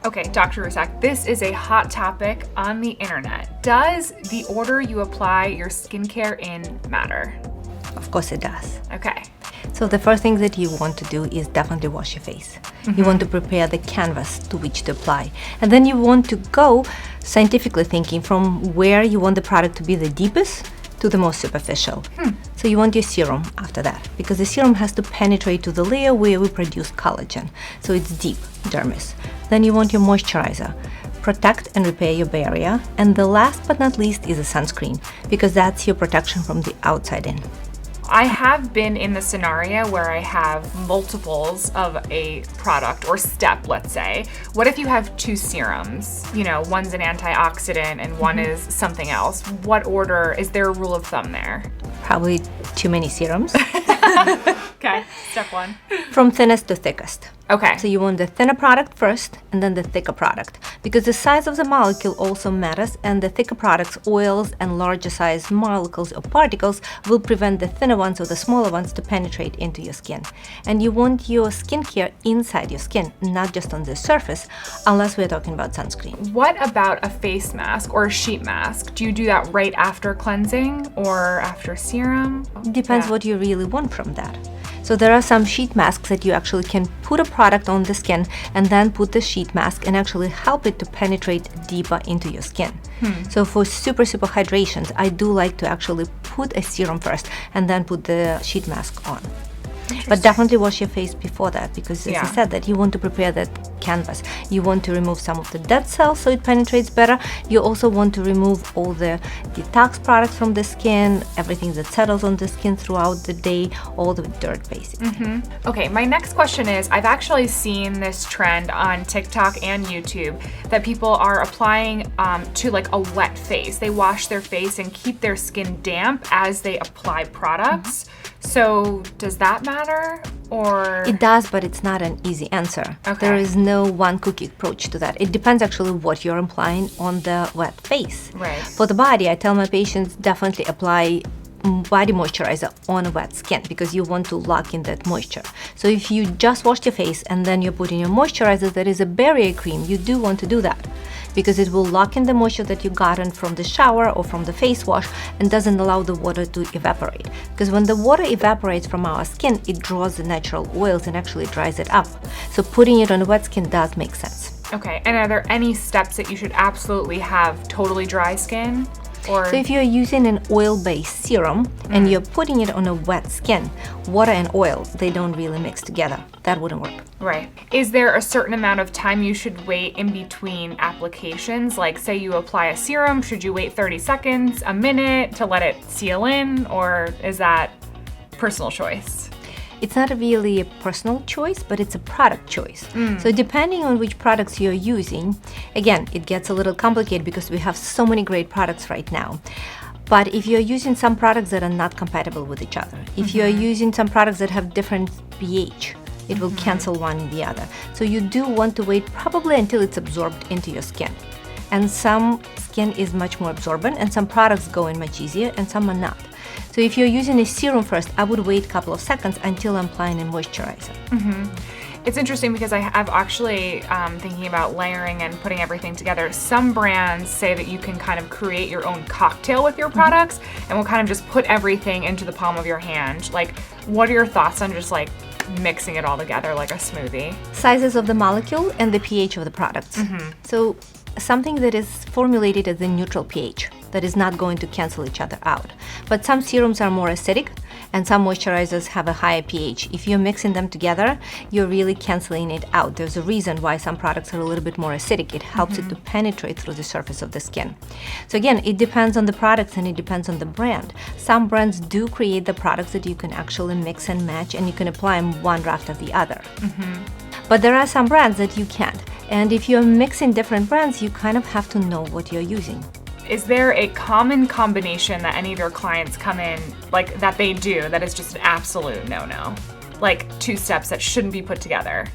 Okay, Dr. Russak, this is a hot topic on the internet. Does the order you apply your skincare in matter? Of course it does. Okay. So the first thing that you want to do is definitely wash your face. You want to prepare the canvas to which to apply. And then you want to go scientifically thinking from where you want the product to be the deepest to the most superficial. So you want your serum after that, because the serum has to penetrate to the layer where we produce collagen. So it's deep, dermis. Then you want your moisturizer. Protect and repair your barrier. And the last but not least is a sunscreen, because that's your protection from the outside in. I have been in the scenario where I have multiples of a product or step, let's say. What if you have two serums? You know, one's an antioxidant and one is something else. What order, is there a rule of thumb there? Probably too many serums. Okay, step one. From thinnest to thickest. Okay. So you want the thinner product first and then the thicker product, because the size of the molecule also matters, and the thicker products, oils and larger size molecules or particles will prevent the thinner ones or the smaller ones to penetrate into your skin. And you want your skincare inside your skin, not just on the surface, unless we're talking about sunscreen. What about a face mask or a sheet mask? Do you do that right after cleansing or after serum? Depends what you really want from that. So there are some sheet masks that you actually can put a product on the skin and then put the sheet mask and actually help it to penetrate deeper into your skin. So for super hydrations, I do like to actually put a serum first and then put the sheet mask on. But definitely wash your face before that, because as I said, that you want to prepare that canvas. You want to remove some of the dead cells so it penetrates better. You also want to remove all the detox products from the skin, everything that settles on the skin throughout the day, all the dirt basically. Okay, my next question is, I've actually seen this trend on TikTok and YouTube that people are applying to like a wet face. They wash their face and keep their skin damp as they apply products. So does that matter, or? It does, but it's not an easy answer. Okay. There is no one cookie approach to that. It depends actually what you're applying on the wet face. Right. For the body, I tell my patients definitely apply body moisturizer on a wet skin, because you want to lock in that moisture. So if you just washed your face and then you're putting your moisturizer that is a barrier cream, you do want to do that, because it will lock in the moisture that you gotten from the shower or from the face wash and doesn't allow the water to evaporate. Because when the water evaporates from our skin, it draws the natural oils and actually dries it up. So putting it on a wet skin does make sense. Okay, and are there any steps that you should absolutely have totally dry skin? Or? So if you're using an oil-based serum and you're putting it on a wet skin, water and oil, they don't really mix together. That wouldn't work. Right. Is there a certain amount of time you should wait in between applications? Like, say you apply a serum, should you wait 30 seconds, a minute to let it seal in, or is that personal choice? It's not really a personal choice, but it's a product choice. So depending on which products you're using, again, it gets a little complicated because we have so many great products right now. But if you're using some products that are not compatible with each other, if you're using some products that have different pH, it will cancel one in the other. So you do want to wait probably until it's absorbed into your skin. And some skin is much more absorbent, and some products go in much easier and some are not. So if you're using a serum first, I would wait a couple of seconds until I'm applying a moisturizer. It's interesting because I've actually thinking about layering and putting everything together. Some brands say that you can kind of create your own cocktail with your products and will kind of just put everything into the palm of your hand. Like, what are your thoughts on just like mixing it all together like a smoothie? Sizes of the molecule and the pH of the products. So something that is formulated as a neutral pH that is not going to cancel each other out. But some serums are more acidic and some moisturizers have a higher pH. If you're mixing them together, you're really canceling it out. There's a reason why some products are a little bit more acidic. It helps it to penetrate through the surface of the skin. So again, it depends on the products and it depends on the brand. Some brands do create the products that you can actually mix and match, and you can apply them one after the other. But there are some brands that you can't. And if you're mixing different brands, you kind of have to know what you're using. Is there a common combination that any of your clients come in, like that they do, that is just an absolute no-no? Like 2 steps that shouldn't be put together?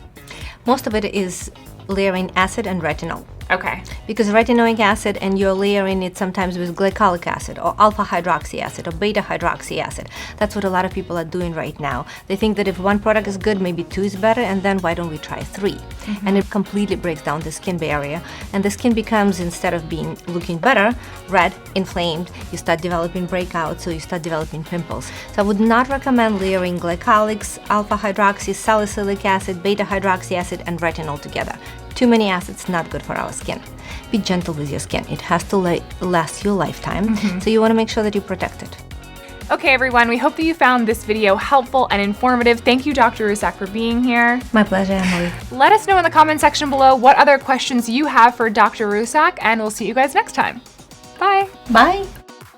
Most of it is layering acid and retinol. Okay. Because retinoic acid, and you're layering it sometimes with glycolic acid or alpha hydroxy acid or beta hydroxy acid. That's what a lot of people are doing right now. They think that if one product is good, maybe 2 is better, and then why don't we try 3? And it completely breaks down the skin barrier, and the skin becomes, instead of looking better, red, inflamed. You start developing breakouts, so you start developing pimples. So I would not recommend layering glycolics, alpha hydroxy, salicylic acid, beta hydroxy acid, and retinol together. Too many acids, not good for our skin. Be gentle with your skin. It has to last you a lifetime, so you want to make sure that you protect it. Okay, everyone, we hope that you found this video helpful and informative. Thank you, Dr. Russak, for being here. My pleasure, Emily. Let us know in the comment section below what other questions you have for Dr. Russak, and we'll see you guys next time. Bye. Bye.